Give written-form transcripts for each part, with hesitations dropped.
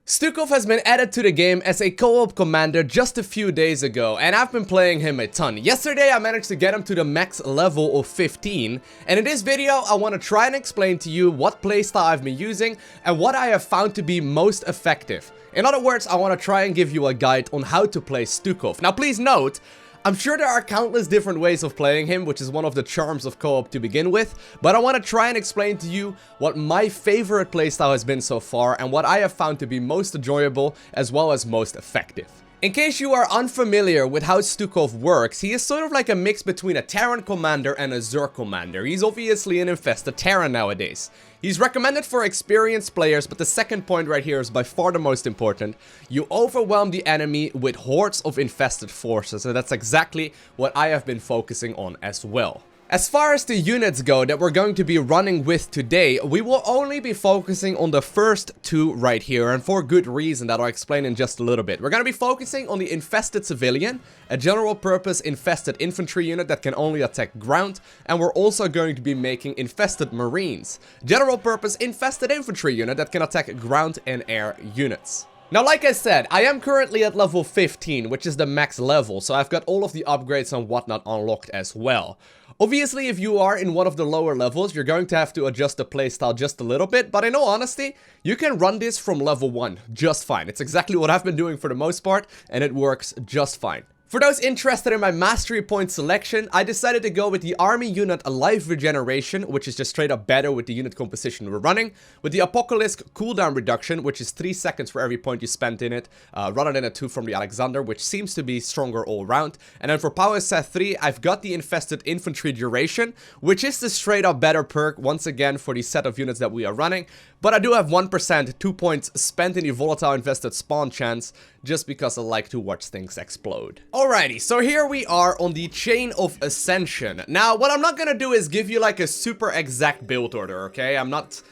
Stukov has been added to the game as a co-op commander just a few days ago, and I've been playing him a ton. Yesterday I managed to get him to the max level of 15, and in this video I want to try and explain to you what playstyle I've been using and what I have found to be most effective. In other words, I want to try and give you a guide on how to play Stukov. Now please note, I'm sure there are countless different ways of playing him, which is one of the charms of co-op to begin with, but I want to try and explain to you what my favorite playstyle has been so far and what I have found to be most enjoyable as well as most effective. In case you are unfamiliar with how Stukov works, he is sort of like a mix between a Terran commander and a Zerg commander. He's obviously an infested Terran nowadays. He's recommended for experienced players, but the second point right here is by far the most important. You overwhelm the enemy with hordes of infested forces, and that's exactly what I have been focusing on as well. As far as the units go that we're going to be running with today, we will only be focusing on the first two right here, and for good reason that I'll explain in just a little bit. We're going to be focusing on the Infested Civilian, a general purpose infested infantry unit that can only attack ground, and we're also going to be making Infested Marines, general purpose infested infantry unit that can attack ground and air units. Now, like I said, I am currently at level 15, which is the max level, so I've got all of the upgrades and whatnot unlocked as well. Obviously, if you are in one of the lower levels, you're going to have to adjust the playstyle just a little bit, but in all honesty, you can run this from level 1 just fine. It's exactly what I've been doing for the most part, and it works just fine. For those interested in my mastery point selection, I decided to go with the army unit Alive Regeneration, which is just straight up better with the unit composition we're running, with the Apocalypse cooldown reduction, which is 3 seconds for every point you spent in it, rather than a 2 from the Alexander, which seems to be stronger all around. And then for power set 3, I've got the Infested Infantry Duration, which is the straight up better perk, once again, for the set of units that we are running. But I do have 1%, 2 points spent in the Volatile Infested Spawn chance, just because I like to watch things explode. Alrighty, so here we are on the Chain of Ascension. Now, what I'm not gonna do is give you like a super exact build order, okay? I'm not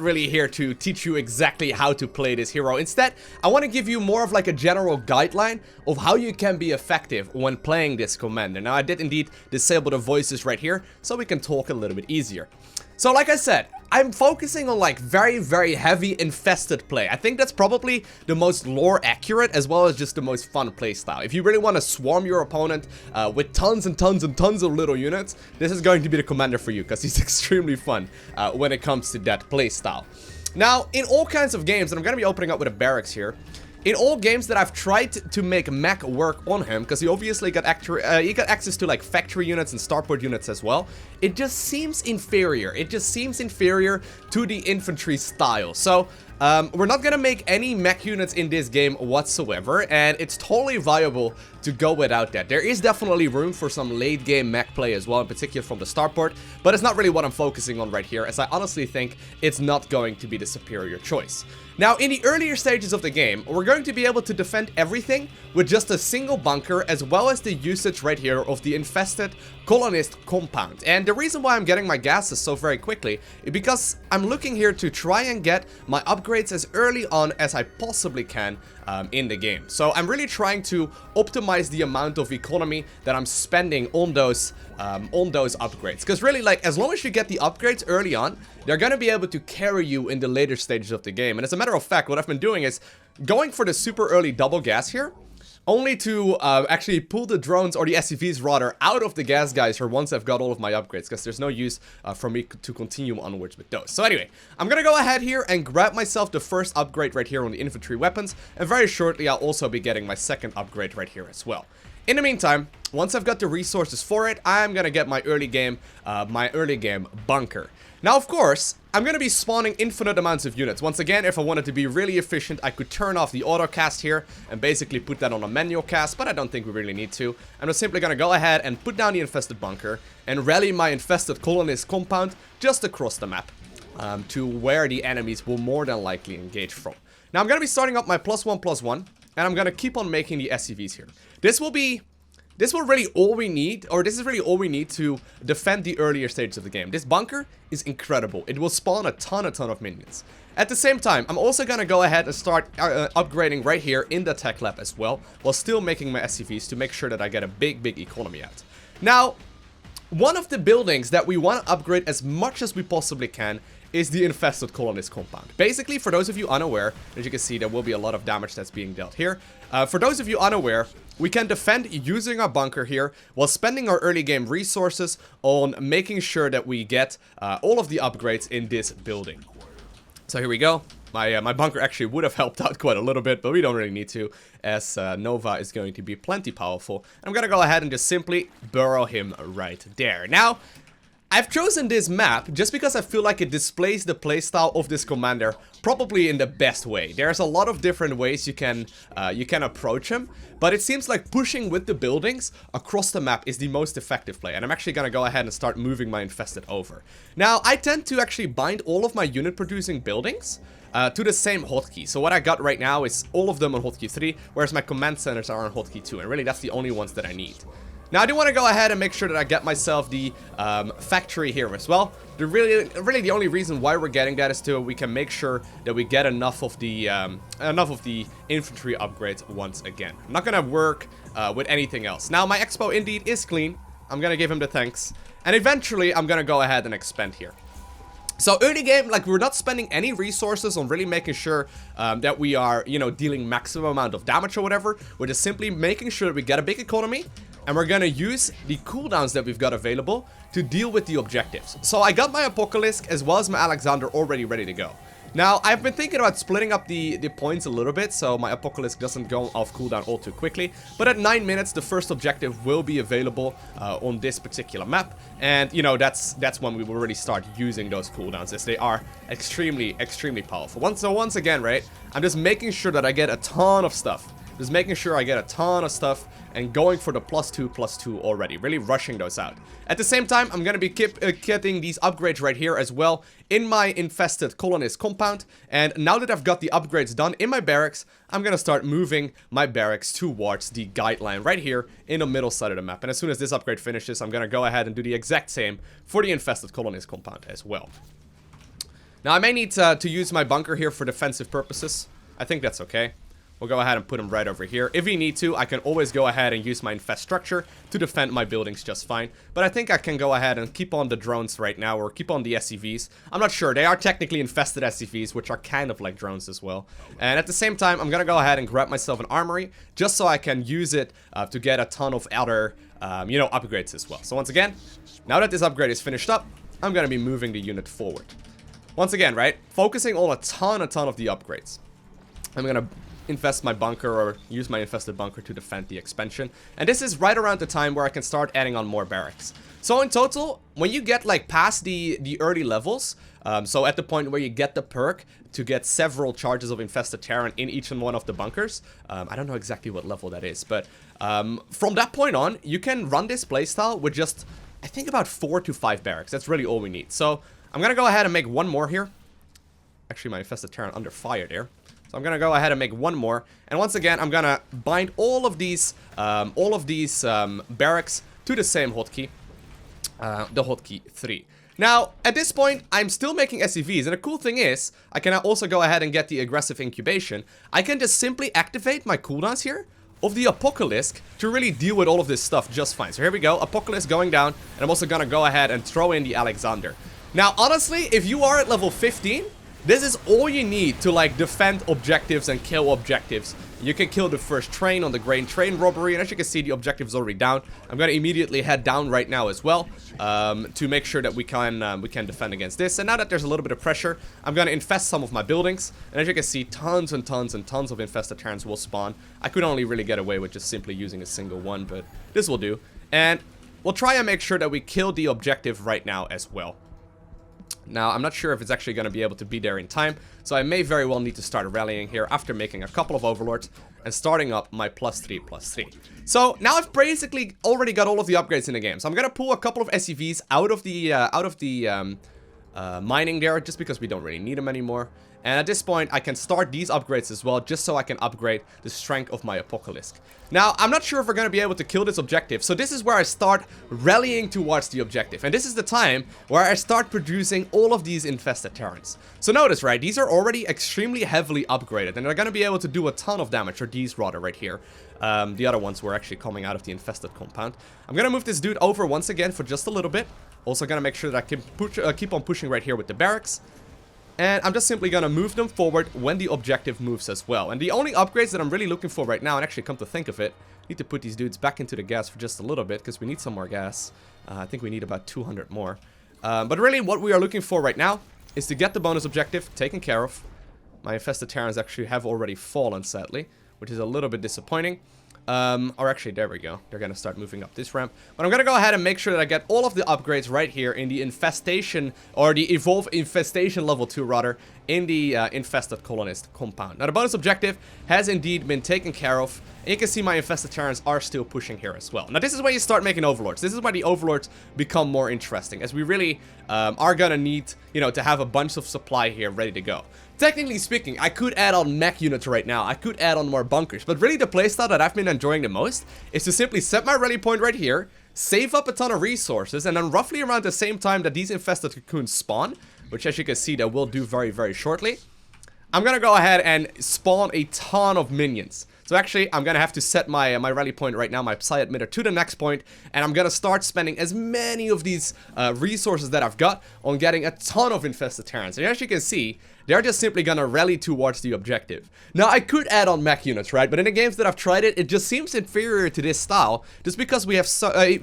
really here to teach you exactly how to play this hero. Instead, I want to give you more of like a general guideline of how you can be effective when playing this commander. Now, I did indeed disable the voices right here, so we can talk a little bit easier. So like I said, I'm focusing on like very heavy infested play. I think that's probably the most lore accurate as well as just the most fun playstyle. If you really want to swarm your opponent with tons and tons and tons of little units, this is going to be the commander for you because he's extremely fun when it comes to that playstyle. Now, in all kinds of games, and I'm going to be opening up with a barracks here, in all games that I've tried to make mech work on him, because he obviously got access to like factory units and starport units as well, it just seems inferior. It just seems inferior to the infantry style. So we're not gonna make any mech units in this game whatsoever, and it's totally viable to go without that. There is definitely room for some late game mech play as well, in particular from the starport, but it's not really what I'm focusing on right here, as I honestly think it's not going to be the superior choice. Now, in the earlier stages of the game, we're going to be able to defend everything with just a single bunker, as well as the usage right here of the Infested Colonist Compound. And the reason why I'm getting my gases so very quickly is because I'm looking here to try and get my upgrades as early on as I possibly can in the game. So I'm really trying to optimize the amount of economy that I'm spending on those upgrades. Because really, like, as long as you get the upgrades early on, they're going to be able to carry you in the later stages of the game. And as a matter of fact, what I've been doing is going for the super early double gas here, only to actually pull the drones, or the SCVs rather, out of the gas geyser once I've got all of my upgrades, because there's no use for me to continue onwards with those. So anyway, I'm gonna go ahead here and grab myself the first upgrade right here on the infantry weapons, and very shortly I'll also be getting my second upgrade right here as well. In the meantime, once I've got the resources for it, I'm gonna get my early game bunker. Now, of course, I'm going to be spawning infinite amounts of units. Once again, if I wanted to be really efficient, I could turn off the auto cast here and basically put that on a manual cast, but I don't think we really need to. I'm just simply going to go ahead and put down the infested bunker and rally my infested colonist compound just across the map to where the enemies will more than likely engage from. Now, I'm going to be starting up my +1/+1, and I'm going to keep on making the SCVs here. This is really all we need to defend the earlier stages of the game. This bunker is incredible. It will spawn a ton of minions. At the same time, I'm also gonna go ahead and start upgrading right here in the tech lab as well, while still making my SCVs to make sure that I get a big economy out. Now, one of the buildings that we want to upgrade as much as we possibly can is the infested colonist compound. Basically, for those of you unaware, as you can see, there will be a lot of damage that's being dealt here. For those of you unaware, we can defend using our bunker here while spending our early game resources on making sure that we get all of the upgrades in this building. So here we go. My bunker actually would have helped out quite a little bit, but we don't really need to, as Nova is going to be plenty powerful. I'm gonna go ahead and just simply burrow him right there. Now, I've chosen this map just because I feel like it displays the playstyle of this commander probably in the best way. There's a lot of different ways you can approach him, but it seems like pushing with the buildings across the map is the most effective play, and I'm actually gonna go ahead and start moving my infested over. Now, I tend to actually bind all of my unit producing buildings to the same hotkey. So what I got right now is all of them on hotkey 3, whereas my command centers are on hotkey 2, and really that's the only ones that I need. Now, I do want to go ahead and make sure that I get myself the factory here as well. Really, the only reason why we're getting that is we can make sure that we get enough of the infantry upgrades once again. I'm not gonna work with anything else. Now, my expo indeed is clean. I'm gonna give him the thanks, and eventually I'm gonna go ahead and expand here. So early game, like, we're not spending any resources on really making sure that we are, you know, dealing maximum amount of damage or whatever. We're just simply making sure that we get a big economy, and we're gonna use the cooldowns that we've got available to deal with the objectives. So I got my Apocalypse as well as my Alexander already ready to go. Now, I've been thinking about splitting up the points a little bit, so my Apocalypse doesn't go off cooldown all too quickly. But at 9 minutes, the first objective will be available on this particular map. And, you know, that's when we will really start using those cooldowns, as they are extremely, extremely powerful. So once again, right, I'm just making sure that I get a ton of stuff. Just making sure I get a ton of stuff and going for the +2/+2 already. Really rushing those out. At the same time, I'm going to be getting these upgrades right here as well in my infested colonist compound. And now that I've got the upgrades done in my barracks, I'm going to start moving my barracks towards the guideline right here in the middle side of the map. And as soon as this upgrade finishes, I'm going to go ahead and do the exact same for the infested colonist compound as well. Now, I may need to use my bunker here for defensive purposes. I think that's okay. We'll go ahead and put them right over here. If we need to, I can always go ahead and use my infest structure to defend my buildings just fine. But I think I can go ahead and keep on the drones right now, or keep on the SCVs. I'm not sure. They are technically infested SCVs, which are kind of like drones as well. And at the same time, I'm going to go ahead and grab myself an armory, just so I can use it to get a ton of other, you know, upgrades as well. So once again, now that this upgrade is finished up, I'm going to be moving the unit forward. Once again, right, focusing on a ton of the upgrades. I'm going to invest my bunker, or use my infested bunker to defend the expansion. And this is right around the time where I can start adding on more barracks. So in total, when you get like past the early levels, so at the point where you get the perk to get several charges of infested Terran in each and one of the bunkers, I don't know exactly what level that is, but from that point on, you can run this playstyle with just, I think, about 4 to 5 barracks. That's really all we need. So I'm gonna go ahead and make one more here. Actually, my infested Terran under fire there. So I'm gonna go ahead and make one more, and once again, I'm gonna bind all of these barracks to the same hotkey, the hotkey 3. Now, at this point, I'm still making SCVs, and the cool thing is, I can also go ahead and get the aggressive incubation. I can just simply activate my cooldowns here of the Apocalypse to really deal with all of this stuff just fine. So here we go, Apocalypse going down, and I'm also gonna go ahead and throw in the Alexander. Now, honestly, if you are at level 15, this is all you need to, like, defend objectives and kill objectives. You can kill the first train on the grain train robbery, and as you can see, the objective is already down. I'm gonna immediately head down right now as well, to make sure that we can defend against this. And now that there's a little bit of pressure, I'm gonna infest some of my buildings, and as you can see, tons and tons and tons of infested Terrans will spawn. I could only really get away with just simply using a single one, but this will do. And we'll try and make sure that we kill the objective right now as well. Now, I'm not sure if it's actually going to be able to be there in time, so I may very well need to start rallying here after making a couple of overlords and starting up my +3/+3. So now I've basically already got all of the upgrades in the game. So I'm going to pull a couple of SCVs out of the mining there, just because we don't really need them anymore. And at this point, I can start these upgrades as well, just so I can upgrade the strength of my Apocalypse. Now, I'm not sure if we're going to be able to kill this objective, so this is where I start rallying towards the objective. And this is the time where I start producing all of these infested Terrans. So notice, right, these are already extremely heavily upgraded, and they're going to be able to do a ton of damage, or these rather right here. The other ones were actually coming out of the infested compound. I'm going to move this dude over once again for just a little bit. Also going to make sure that I can keep on pushing right here with the barracks. And I'm just simply gonna move them forward when the objective moves as well. And the only upgrades that I'm really looking for right now, and actually come to think of it, need to put these dudes back into the gas for just a little bit, because we need some more gas. I think we need about 200 more. But really, what we are looking for right now is to get the bonus objective taken care of. My infested Terrans actually have already fallen, sadly, which is a little bit disappointing. Or actually, there we go. They're gonna start moving up this ramp. But I'm gonna go ahead and make sure that I get all of the upgrades right here in the infestation, or the evolve infestation level 2 rather, in the infested colonist compound. Now the bonus objective has indeed been taken care of, and you can see my infested Terrans are still pushing here as well. Now this is where you start making overlords. This is where the overlords become more interesting, as we really are gonna need, you know, to have a bunch of supply here ready to go. Technically speaking, I could add on mech units right now. I could add on more bunkers. But really the playstyle that I've been enjoying the most is to simply set my rally point right here, save up a ton of resources, and then roughly around the same time that these infested cocoons spawn, which as you can see, that will do very, very shortly, I'm gonna go ahead and spawn a ton of minions. So actually, I'm gonna have to set my rally point right now, my psi emitter, to the next point, and I'm gonna start spending as many of these resources that I've got on getting a ton of infested Terrans. And as you can see, they're just simply gonna rally towards the objective. Now, I could add on mech units, right? But in the games that I've tried it, it just seems inferior to this style, just because we have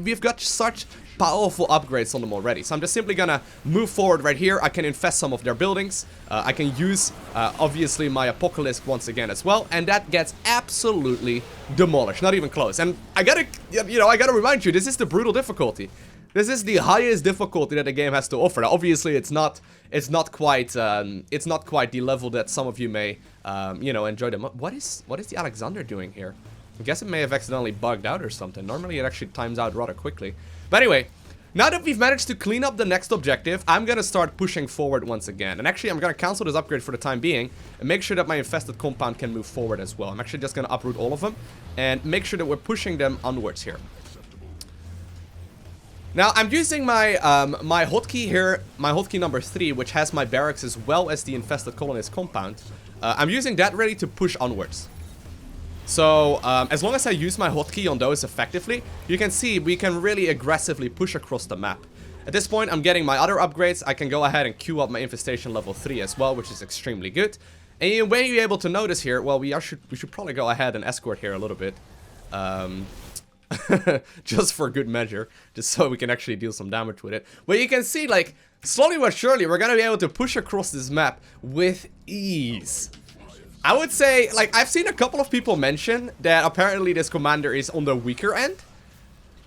we've got such powerful upgrades on them already. So I'm just simply gonna move forward right here. I can infest some of their buildings. I can use, obviously, my Apocalypse once again as well. And that gets absolutely demolished. Not even close. And I gotta, you know, I gotta remind you, this is the brutal difficulty. This is the highest difficulty that the game has to offer. Now, obviously, it's not quite the level that some of you may, you know, enjoy them. What is the Alexander doing here? I guess it may have accidentally bugged out or something. Normally, it actually times out rather quickly. But anyway, now that we've managed to clean up the next objective, I'm gonna start pushing forward once again. And actually, I'm gonna cancel this upgrade for the time being and make sure that my infested compound can move forward as well. I'm actually just gonna uproot all of them and make sure that we're pushing them onwards here. Now, I'm using my my hotkey here, my hotkey number 3, which has my barracks as well as the infested colonist compound. I'm using that ready to push onwards. So, as long as I use my hotkey on those effectively, you can see we can really aggressively push across the map. At this point, I'm getting my other upgrades. I can go ahead and queue up my infestation level 3 as well, which is extremely good. And you may be able to notice here, well, we should probably go ahead and escort here a little bit. Just for good measure, just so we can actually deal some damage with it. But you can see, like, slowly but surely, we're gonna be able to push across this map with ease. I would say, like, I've seen a couple of people mention that apparently this commander is on the weaker end.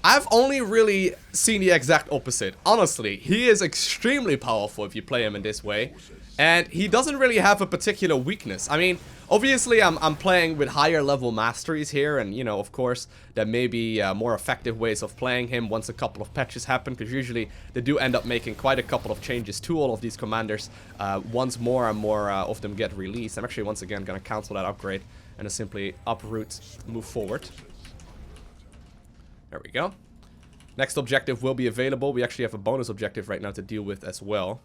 I've only really seen the exact opposite. Honestly, he is extremely powerful if you play him in this way. And he doesn't really have a particular weakness. I mean, obviously I'm playing with higher level masteries here. And, you know, of course, there may be more effective ways of playing him once a couple of patches happen. Because usually they do end up making quite a couple of changes to all of these commanders. Once more and more of them get released. I'm actually once again going to cancel that upgrade. And just simply uproot, move forward. There we go. Next objective will be available. We actually have a bonus objective right now to deal with as well.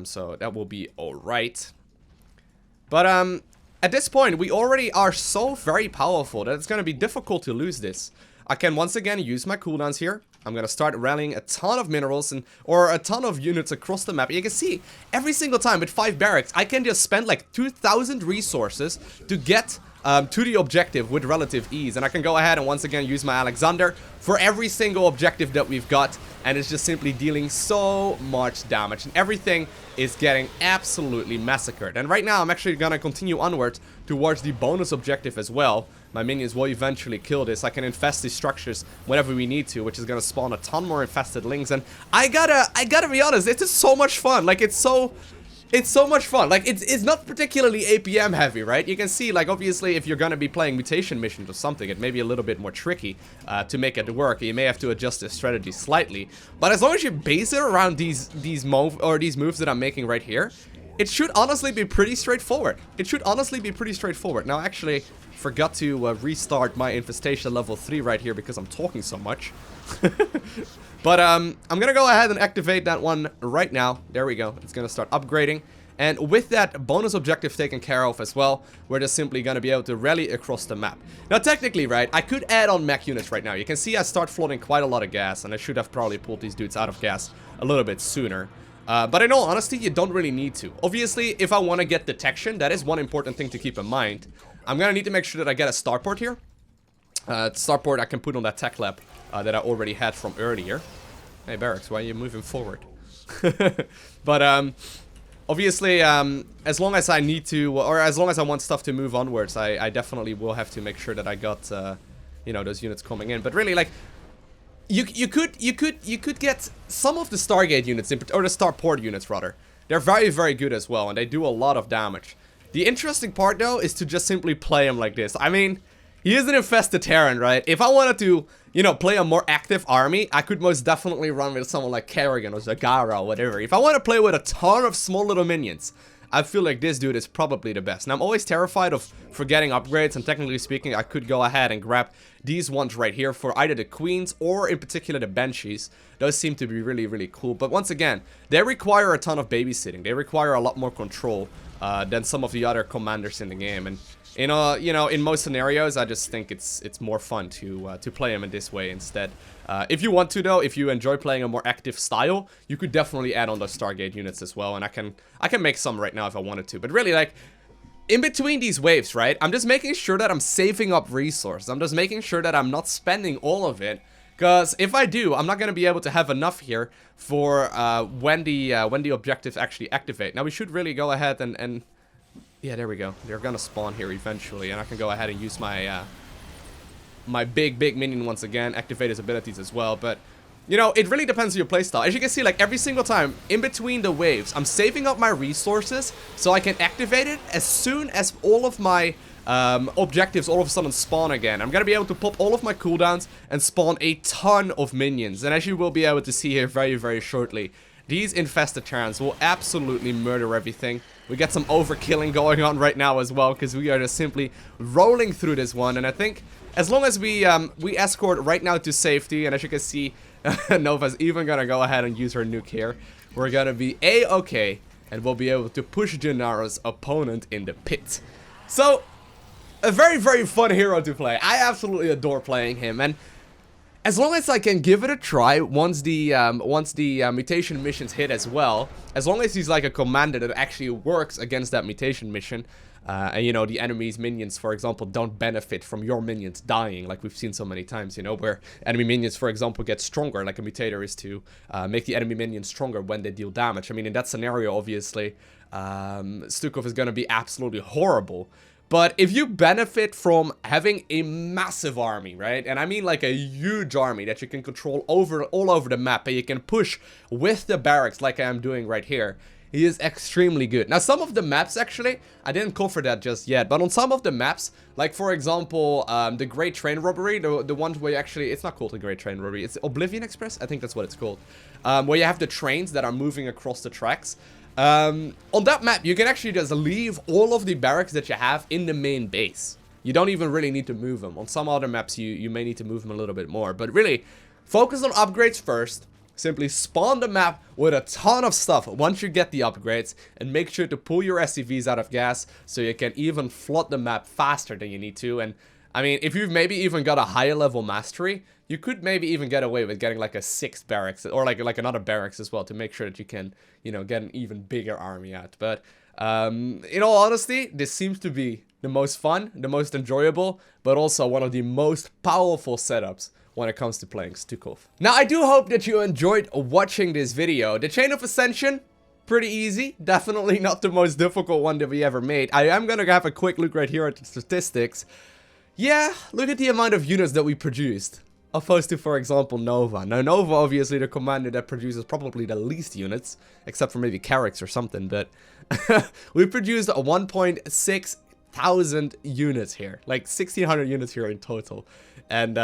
So that will be alright. But at this point, we already are so very powerful that it's going to be difficult to lose this. I can once again use my cooldowns here. I'm going to start rallying a ton of minerals or a ton of units across the map. You can see, every single time with 5 barracks, I can just spend like 2,000 resources to get to the objective with relative ease. And I can go ahead and once again use my Alexander for every single objective that we've got. And it's just simply dealing so much damage. And everything is getting absolutely massacred. And right now, I'm actually going to continue onwards towards the bonus objective as well. My minions will eventually kill this. I can infest these structures whenever we need to, which is going to spawn a ton more infested lings. And I gotta be honest, it's just so much fun. Like, it's so much fun. Like, it's not particularly APM heavy, right? You can see, like, obviously, if you're gonna be playing mutation missions or something, it may be a little bit more tricky to make it work. You may have to adjust the strategy slightly. But as long as you base it around these moves that I'm making right here, it should honestly be pretty straightforward. It should honestly be pretty straightforward. Now, actually, forgot to restart my infestation level 3 right here because I'm talking so much. But I'm gonna go ahead and activate that one right now. There we go. It's gonna start upgrading. And with that bonus objective taken care of as well, we're just simply gonna be able to rally across the map. Now, technically, right, I could add on mech units right now. You can see I start floating quite a lot of gas, and I should have probably pulled these dudes out of gas a little bit sooner. But in all honesty, you don't really need to. Obviously, if I want to get detection, that is one important thing to keep in mind. I'm gonna need to make sure that I get a starport here. Starport I can put on that tech lab that I already had from earlier. Hey Barracks, why are you moving forward? But obviously, as long as I need to, or as long as I want stuff to move onwards, I definitely will have to make sure that I got, you know, those units coming in. But really, like, you could get some of the Stargate units, or the Starport units rather. They're very, very good as well, and they do a lot of damage. The interesting part though is to just simply play him like this. I mean, he is an infested Terran, right? If I wanted to, you know, play a more active army, I could most definitely run with someone like Kerrigan or Zagara or whatever. If I want to play with a ton of small little minions, I feel like this dude is probably the best. And I'm always terrified of forgetting upgrades, and technically speaking, I could go ahead and grab these ones right here for either the Queens or in particular the Banshees. Those seem to be really, really cool. But once again, they require a ton of babysitting. They require a lot more control than some of the other commanders in the game. And you know, in most scenarios, I just think it's more fun to play him in this way instead. If you want to, though, if you enjoy playing a more active style, you could definitely add on those Stargate units as well, and I can make some right now if I wanted to. But really, like, in between these waves, right, I'm just making sure that I'm saving up resources. I'm just making sure that I'm not spending all of it, because if I do, I'm not going to be able to have enough here for when the objectives actually activate. Now, we should really go ahead and yeah, there we go. They're gonna spawn here eventually, and I can go ahead and use my my big minion once again, activate his abilities as well. But you know, it really depends on your playstyle. As you can see, like every single time in between the waves, I'm saving up my resources so I can activate it as soon as all of my objectives all of a sudden spawn again. I'm gonna be able to pop all of my cooldowns and spawn a ton of minions. And as you will be able to see here very, very shortly, these infested Terrans will absolutely murder everything. We get some overkilling going on right now as well, because we are just simply rolling through this one. And I think as long as we escort right now to safety, and as you can see, Nova's even gonna go ahead and use her nuke here, we're gonna be a-okay, and we'll be able to push Gennara's opponent in the pit. So, a very, very fun hero to play. I absolutely adore playing him, and as long as I can give it a try once the mutation missions hit as well, as long as he's like a commander that actually works against that mutation mission, and you know, the enemy's minions, for example, don't benefit from your minions dying, like we've seen so many times, you know, where enemy minions, for example, get stronger, like a mutator is to make the enemy minions stronger when they deal damage. I mean, in that scenario, obviously, Stukov is going to be absolutely horrible. But if you benefit from having a massive army, right? And I mean like a huge army that you can control all over the map, and you can push with the barracks like I am doing right here, he is extremely good. Now, some of the maps, actually, I didn't cover that just yet, but on some of the maps, like for example, the Great Train Robbery, the ones where you actually, it's not called the Great Train Robbery, it's Oblivion Express, I think that's what it's called, where you have the trains that are moving across the tracks. On that map, you can actually just leave all of the barracks that you have in the main base. You don't even really need to move them. On some other maps, you may need to move them a little bit more. But really, focus on upgrades first. Simply spawn the map with a ton of stuff once you get the upgrades. And make sure to pull your SCVs out of gas so you can even flood the map faster than you need to. And I mean, if you've maybe even got a higher level mastery, you could maybe even get away with getting like a 6th barracks, or like another barracks as well, to make sure that you can, you know, get an even bigger army out. But in all honesty, this seems to be the most fun, the most enjoyable, but also one of the most powerful setups when it comes to playing Stukov. Now, I do hope that you enjoyed watching this video. The Chain of Ascension, pretty easy. Definitely not the most difficult one that we ever made. I am gonna have a quick look right here at the statistics. Yeah, look at the amount of units that we produced, opposed to, for example, Nova. Now, Nova, obviously, the commander that produces probably the least units, except for maybe Carracks or something, but we produced 1.6 thousand units here, like 1,600 units here in total. And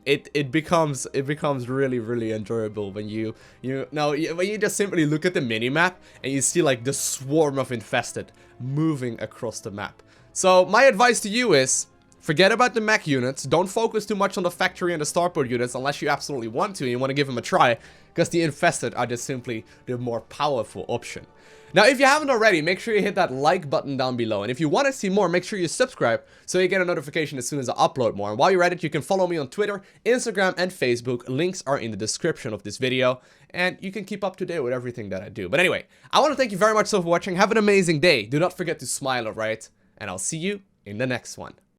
it becomes really, really enjoyable when you just simply look at the minimap and you see like the swarm of infested moving across the map. So my advice to you is, Forget about the mech units. Don't focus too much on the factory and the starport units unless you absolutely want to and you want to give them a try, because the infested are just simply the more powerful option. Now, if you haven't already, make sure you hit that like button down below. And if you want to see more, make sure you subscribe so you get a notification as soon as I upload more. And while you're at it, you can follow me on Twitter, Instagram, and Facebook. Links are in the description of this video. And you can keep up to date with everything that I do. But anyway, I want to thank you very much for watching. Have an amazing day. Do not forget to smile, alright? And I'll see you in the next one.